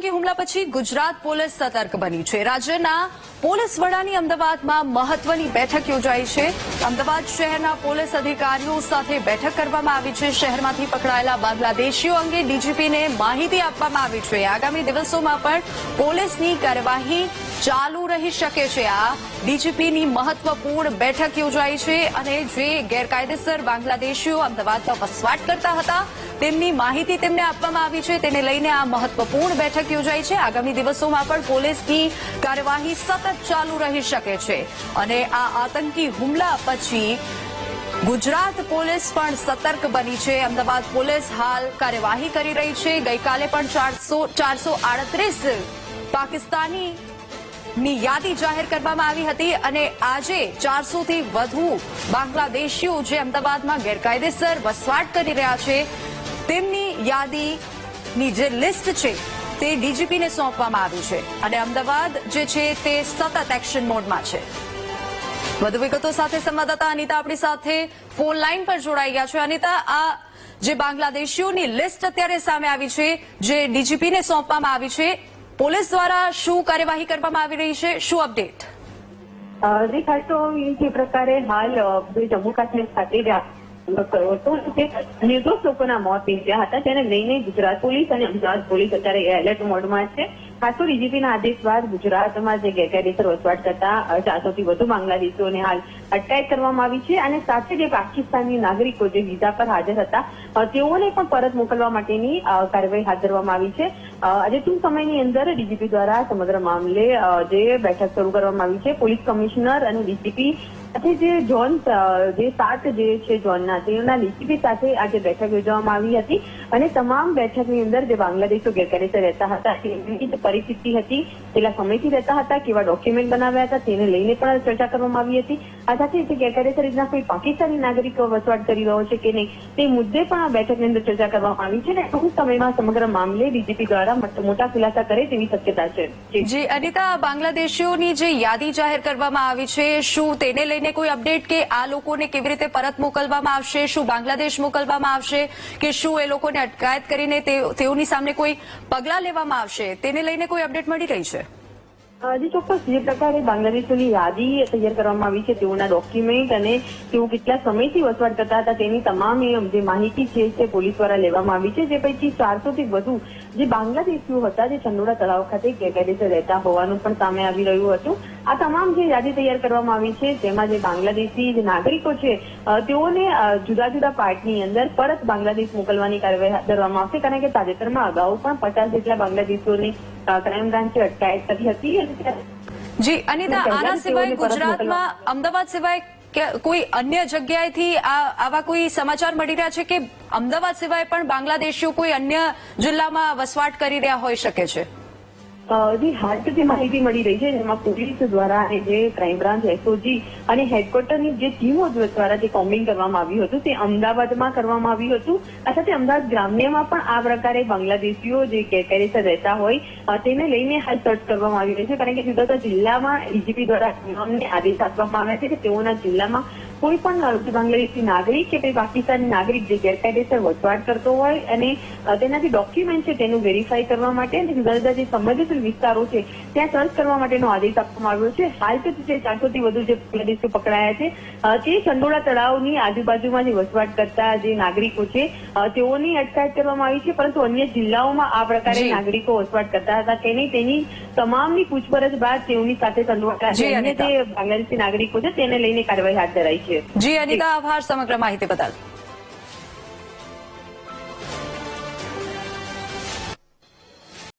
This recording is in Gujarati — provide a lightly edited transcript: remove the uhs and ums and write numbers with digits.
આતંકી હુમલા પછી ગુજરાત પોલીસ સતર્ક બની છે। રાજ્યના પોલીસ વડાની અમદાવાદમાં મહત્વની બેઠક યોજાઈ છે। અમદાવાદ શહેરના પોલીસ અધિકારીઓ સાથે બેઠક કરવામાં આવી છે। શહેરમાંથી પકડાયેલા બાંગ્લાદેશીઓ અંગે ડીજીપીને માહિતી આપવામાં આવી છે। આગામી દિવસોમાં પણ પોલીસની કાર્યવાહી ચાલુ રહી શકે છે। આ ડીજીપીની મહત્વપૂર્ણ બેઠક યોજાઈ છે અને જે ગેરકાયદેસર બાંગ્લાદેશીઓ અમદાવાદમાં વસવાટ કરતા હતા તેમની માહિતી તેમને આપવામાં આવી છે। તેને લઈને આ મહત્વપૂર્ણ બેઠક યોજાઈ છે। આગામી દિવસોમાં પણ પોલીસની કાર્યવાહી સતત ચાલુ રહી શકે છે અને આ આતંકી હુમલા પછી ગુજરાત પોલીસ પણ સતર્ક બની છે। અમદાવાદ પોલીસ હાલ કાર્યવાહી કરી રહી છે। ગઈકાલે પણ 438 પાકિસ્તાની ની યાદી જાહેર કરવામાં આવી હતી અને આજે 400 થી વધુ બાંગ્લાદેશીઓ જે અમદાવાદમાં ગેરકાયદેસર વસવાટ કરી રહ્યા છે તેમની યાદીની જે લિસ્ટ છે તે ડીજીપીને સોંપવામાં આવી છે અને અમદાવાદ જે છે તે સતત એક્શન મોડમાં છે। વધુ વિગતો સાથે સંવાદદાતા અનિતા આપણી સાથે ફોન લાઈન પર જોડાઈ ગયા છે। અનિતા, આ જે બાંગ્લાદેશીઓની લિસ્ટ અત્યારે સામે આવી છે જે ડીજીપીને સોંપવામાં આવી છે, પોલીસ દ્વારા શું કાર્યવાહી કરવામાં આવી રહી છે, શું અપડેટ? જી ખાસ તો જે પ્રકારે હાલ જમ્મુ કાશ્મીર ખાતે નિર્દોષ લોકોના મોત નીપજ્યા હતા તેને લઈને ગુજરાત પોલીસ અને અમદાવાદ પોલીસ અત્યારે એલર્ટ મોડમાં છે। ખાસ તો ડીજીપીના આદેશ બાદ ગુજરાતમાં જે ગેરકાયદેસર વસવાટ કરતા 400 થી વધુ બાંગ્લાદેશીઓને હાલ અટકાયત કરવામાં આવી છે અને સાથે જે પાકિસ્તાની નાગરિકો જે વિઝા પર હાજર હતા તેઓને પણ પરત મોકલવા માટેની કાર્યવાહી હાથ ધરવામાં આવી છે। આજે ટૂંક સમયની અંદર ડીજીપી દ્વારા સમગ્ર મામલે જે બેઠક શરૂ કરવામાં આવી છે। પોલીસ કમિશનર અને ડીજીપી સાથે જે ઝોન જે 7 જે છે ઝોનના તેના ડીજીપી સાથે આજે બેઠક યોજવામાં આવી હતી અને તમામ બેઠકની અંદર જે બાંગ્લાદેશો ગેરકાયદેસર રહેતા હતા તેની જે પરિસ્થિતિ હતી, કેટલા સમયથી રહેતા હતા, કેવા ડોક્યુમેન્ટ બનાવ્યા હતા તેને લઈને પણ ચર્ચા કરવામાં આવી હતી। આ સાથે જે ગેરકાયદેસર રીતના કોઈ પાકિસ્તાની નાગરિકો વસવાટ કરી રહ્યો છે કે નહીં તે મુદ્દે પણ આ બેઠકની અંદર ચર્ચા કરવામાં આવી છે અને ટૂંક સમયમાં સમગ્ર મામલે ડીજીપી દ્વારા મોટા ખુલાસા કરે તેવી શક્યતા છે। જી અનિતા, બાંગ્લાદેશીઓની જે યાદી જાહેર કરવામાં આવી છે શું તેને લઈને કોઈ અપડેટ કે આ લોકોને કેવી રીતે પરત મોકલવામાં આવશે, શું બાંગ્લાદેશ મોકલવામાં આવશે કે શું એ લોકોને અટકાયત કરીને તેઓની સામે કોઈ પગલાં લેવામાં આવશે, તેને લઈને કોઈ અપડેટ મળી રહી છે? જી ચોક્કસ, જે પ્રકારે બાંગ્લાદેશોની યાદી તૈયાર કરવામાં આવી છે તેઓના ડોક્યુમેન્ટ અને તેઓ કેટલા સમયથી વસવાટ કરતા હતા તેની તમામ જે માહિતી છે તે પોલીસ દ્વારા લેવામાં આવી છે। જે પૈકી 400 થી વધુ જે બાંગ્લાદેશીઓ હતા જે ચંડોળા તળાવ ખાતે ગેરકાયદેસર રહેતા હોવાનું પણ સામે આવી રહ્યું હતું। આ તમામ જે યાદી તૈયાર કરવામાં આવી છે તેમાં જે બાંગ્લાદેશી જે નાગરિકો છે તેઓને જુદા જુદા પાર્ટની અંદર પરત બાંગ્લાદેશ મોકલવાની કાર્યવાહી હાથ ધરવામાં આવશે કારણ કે તાજેતરમાં અગાઉ પણ 50 જેટલા બાંગ્લાદેશીઓની ક્રાઇમ બ્રાન્ચે અટકાયત કરી હતી। જી અનિતા, આના સિવાય ગુજરાતમાં અમદાવાદ સિવાય કોઈ અન્ય જગ્યાએથી આવા કોઈ સમાચાર મળી રહ્યા છે કે અમદાવાદ સિવાય પણ બાંગ્લાદેશીઓ કોઈ અન્ય જિલ્લામાં વસવાટ કરી રહ્યા હોઈ શકે છે? જી હાલ તો જે માહિતી મળી રહી છે જેમાં પોલીસ દ્વારા અને જે ક્રાઇમ બ્રાન્ચ એસઓજી અને હેડક્વાર્ટરની જે ટીમો દ્વારા જે કોમ્બિંગ કરવામાં આવ્યું હતું તે અમદાવાદમાં કરવામાં આવ્યું હતું। આ સાથે અમદાવાદ ગ્રામ્યમાં પણ આ પ્રકારે બાંગ્લાદેશીઓ જે ગેરકાયદેસર રહેતા હોય તેને લઈને હાલ સર્ચ કરવામાં આવી રહી છે કારણ કે જુદા જુદા જિલ્લામાં ડીજીપી દ્વારા તમામને આદેશ આપવામાં આવ્યા છે કે તેઓના જિલ્લામાં કોઈ પણ બાંગ્લાદેશી નાગરિક કે પાકિસ્તાની નાગરિક જે ગેરકાયદેસર વસવાટ કરતો હોય અને તેના જે ડોક્યુમેન્ટ છે તેનું વેરીફાઈ કરવા માટે અને જુદા જુદા જે સંબંધિત વિસ્તારો છે ત્યાં સર્ચ કરવા માટેનો આદેશ આપવામાં આવ્યો છે। હાલ તો જે 400 થી વધુ જે બાંગ્લાદેશીઓ પકડાયા છે તે ચંડોળા તળાવની આજુબાજુમાં જે વસવાટ કરતા જે નાગરિકો છે તેઓની અટકાયત કરવામાં આવી છે પરંતુ અન્ય જિલ્લાઓમાં આ પ્રકારે નાગરિકો વસવાટ કરતા હતા કે નહીં તેની તમામની પૂછપરછ બાદ તેઓની સાથે ચંડોળા અન્ય જે બાંગ્લાદેશી નાગરિકો છે તેને લઈને કાર્યવાહી હાથ ધરાઈ છે। જી અનિતા, આભાર સમગ્ર માહિતી બદલ।